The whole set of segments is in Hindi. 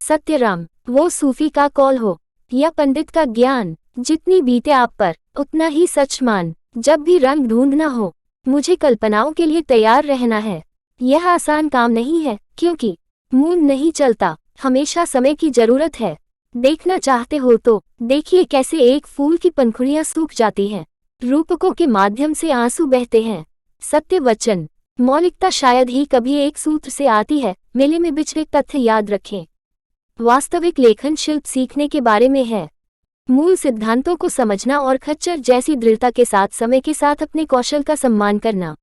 सत्यराम, वो सूफी का कौल हो या पंडित का ज्ञान, जितनी बीते आप पर उतना ही सच मान। जब भी रंग ढूंढना हो, मुझे कल्पनाओं के लिए तैयार रहना है। यह आसान काम नहीं है, क्योंकि मूड नहीं चलता, हमेशा समय की जरूरत है। देखना चाहते हो तो देखिए कैसे एक फूल की पंखुड़ियां सूख जाती हैं, रूपकों के माध्यम से आंसू बहते हैं। सत्य वचन, मौलिकता शायद ही कभी एक सूत्र से आती है। मेले में बिछड़े तथ्य याद रखें। वास्तविक लेखन शिल्प सीखने के बारे में है, मूल सिद्धांतों को समझना और खच्चर जैसी दृढ़ता के साथ समय के साथ अपने कौशल का सम्मान करना।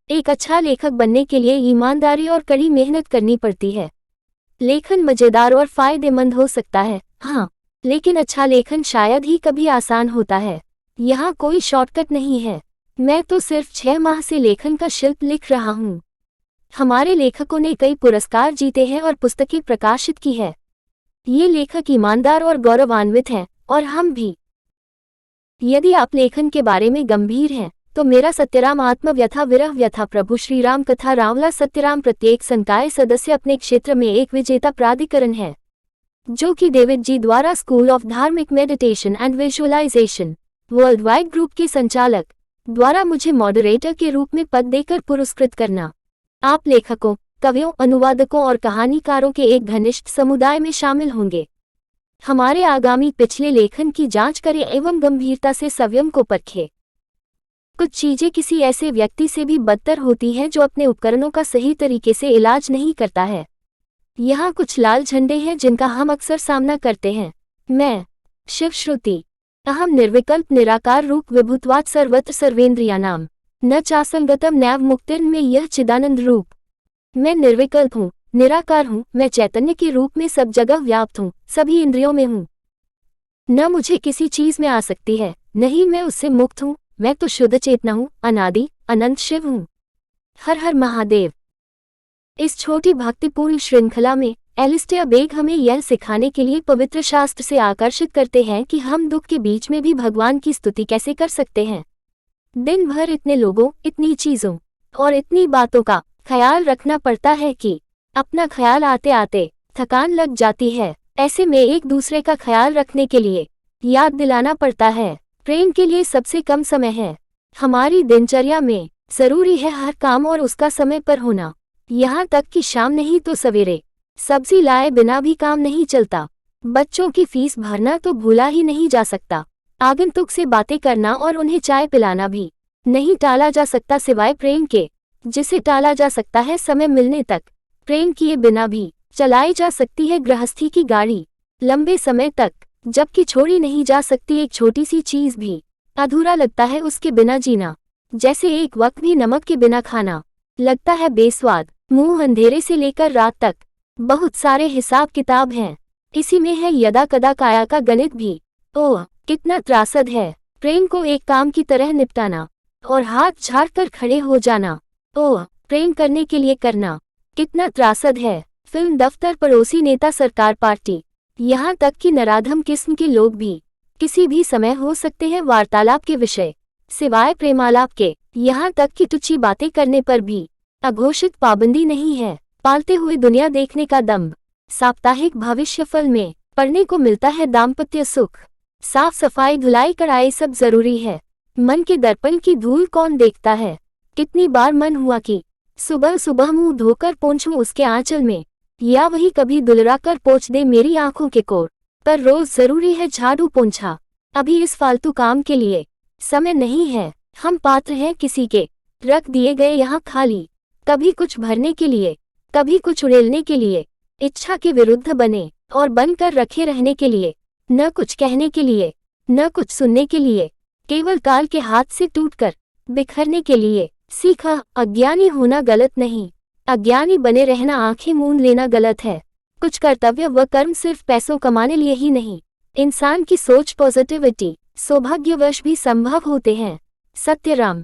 एक अच्छा लेखक बनने के लिए ईमानदारी और कड़ी मेहनत करनी पड़ती है। लेखन मजेदार और फायदेमंद हो सकता है, हाँ, लेकिन अच्छा लेखन शायद ही कभी आसान होता है। यहाँ कोई शॉर्टकट नहीं है। मैं तो सिर्फ 6 माह से लेखन का शिल्प लिख रहा हूँ। हमारे लेखकों ने कई पुरस्कार जीते हैं और पुस्तकें प्रकाशित की है। ये लेखक ईमानदार और गौरवान्वित हैं, और हम भी। यदि आप लेखन के बारे में गंभीर हैं, तो मेरा सत्यराम आत्मव्यथा विरह व्यथा प्रभु श्री राम कथा रावला सत्यराम प्रत्येक संकाय सदस्य अपने क्षेत्र में एक विजेता प्राधिकरण है, जो कि डेविड जी द्वारा स्कूल ऑफ धार्मिक meditation and visualisation worldwide group के संचालक द्वारा मुझे मॉडरेटर के रूप में पद देकर पुरस्कृत करना। आप लेखकों, कवियों, अनुवादकों और कहानीकारों के एक घनिष्ठ समुदाय में शामिल होंगे। हमारे आगामी पिछले लेखन की जांच करें एवं गंभीरता से संयम को परखें। कुछ चीजें किसी ऐसे व्यक्ति से भी बदतर होती हैं जो अपने उपकरणों का सही तरीके से इलाज नहीं करता है। यहाँ कुछ लाल झंडे हैं जिनका हम अक्सर सामना करते हैं। मैं शिव श्रुति, अहम निर्विकल्प निराकार रूप विभुत्वात् सर्वत्र सर्वेन्द्रियाणाम न चासंगतम नैव मुक्तिर्न में यह चिदानंद रूप। मैं निर्विकल्प हूँ, निराकार हूँ, मैं चैतन्य के रूप में सब जगह व्याप्त हूँ, सभी इंद्रियों में हूँ। न मुझे किसी चीज में आसक्ति है, नहीं मैं उससे मुक्त हूँ। मैं तो शुद्ध चेतना हूँ, अनादि अनंत शिव हूँ। हर हर महादेव। इस छोटी भक्तिपूर्ण श्रृंखला में एलिस्टेयर बेग हमें यह सिखाने के लिए पवित्र शास्त्र से आकर्षित करते हैं कि हम दुख के बीच में भी भगवान की स्तुति कैसे कर सकते हैं। दिन भर इतने लोगों, इतनी चीजों और इतनी बातों का ख्याल रखना पड़ता है कि अपना ख्याल आते आते थकान लग जाती है। ऐसे में एक दूसरे का ख्याल रखने के लिए याद दिलाना पड़ता है। प्रेम के लिए सबसे कम समय है। हमारी दिनचर्या में जरूरी है हर काम और उसका समय पर होना, यहाँ तक कि शाम नहीं तो सवेरे। सब्जी लाए बिना भी काम नहीं चलता। बच्चों की फीस भरना तो भूला ही नहीं जा सकता। आगंतुक से बातें करना और उन्हें चाय पिलाना भी नहीं टाला जा सकता सिवाय प्रेम के, जिसे टाला जा सकता है समय मिलने तक। प्रेम किए बिना भी चलाई जा सकती है गृहस्थी की गाड़ी लंबे समय तक, जबकि छोड़ी नहीं जा सकती एक छोटी सी चीज भी। अधूरा लगता है उसके बिना जीना, जैसे एक वक्त भी नमक के बिना खाना लगता है बेस्वाद। मुंह अंधेरे से लेकर रात तक बहुत सारे हिसाब किताब हैं। इसी में है यदा कदा काया का गणित भी। ओह कितना त्रासद है प्रेम को एक काम की तरह निपटाना और हाथ झाड़ कर खड़े हो जाना। ओह प्रेम करने के लिए करना कितना त्रासद है। फिल्म दफ्तर, पड़ोसी, नेता, सरकार, पार्टी, यहाँ तक कि नराधम किस्म के लोग भी किसी भी समय हो सकते हैं वार्तालाप के विषय, सिवाय प्रेमालाप के। यहाँ तक कि तुच्छी बातें करने पर भी अघोषित पाबंदी नहीं है। पालते हुए दुनिया देखने का दम्भ। साप्ताहिक भविष्यफल में पढ़ने को मिलता है दाम्पत्य सुख, साफ सफाई, धुलाई, कढ़ाई सब जरूरी है। मन के दर्पण की धूल कौन देखता है। कितनी बार मन हुआ कि सुबह सुबह मुंह धोकर पोंछूं उसके आंचल में, या वही कभी दुलरा कर पोंछ दे मेरी आंखों के कोर। पर रोज जरूरी है झाड़ू पोंछा। अभी इस फालतू काम के लिए समय नहीं है। हम पात्र हैं किसी के, रख दिए गए यहाँ खाली, कभी कुछ भरने के लिए, कभी कुछ उड़ेलने के लिए, इच्छा के विरुद्ध बने और बनकर रखे रहने के लिए, न कुछ कहने के लिए, न कुछ सुनने के लिए, केवल काल के हाथ से टूटकर बिखरने के लिए। सीखा, अज्ञानी होना गलत नहीं, अज्ञानी बने रहना, आंखें मूंद लेना गलत है। कुछ कर्तव्य व कर्म सिर्फ पैसों कमाने लिए ही नहीं, इंसान की सोच, पॉजिटिविटी, सौभाग्यवश भी संभव होते हैं। सत्यराम।